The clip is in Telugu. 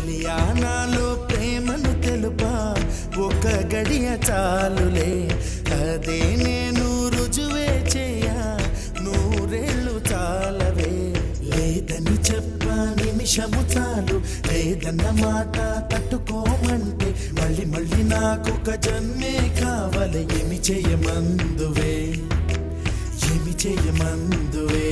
చెలియా నాలో ప్రేమను తెలుపా ఒక గడియ చాలులే అదే నేను రుజువే చేయా నూరేళ్ళు చాలవే లేదని చెప్ప నిమిషము చాలు లేదన్న మాట తట్టుకోమంటే మళ్ళీ మళ్ళీ నాకొక జన్మే కావాలి ఏమి చేయమందువే ఏమి చేయమందువే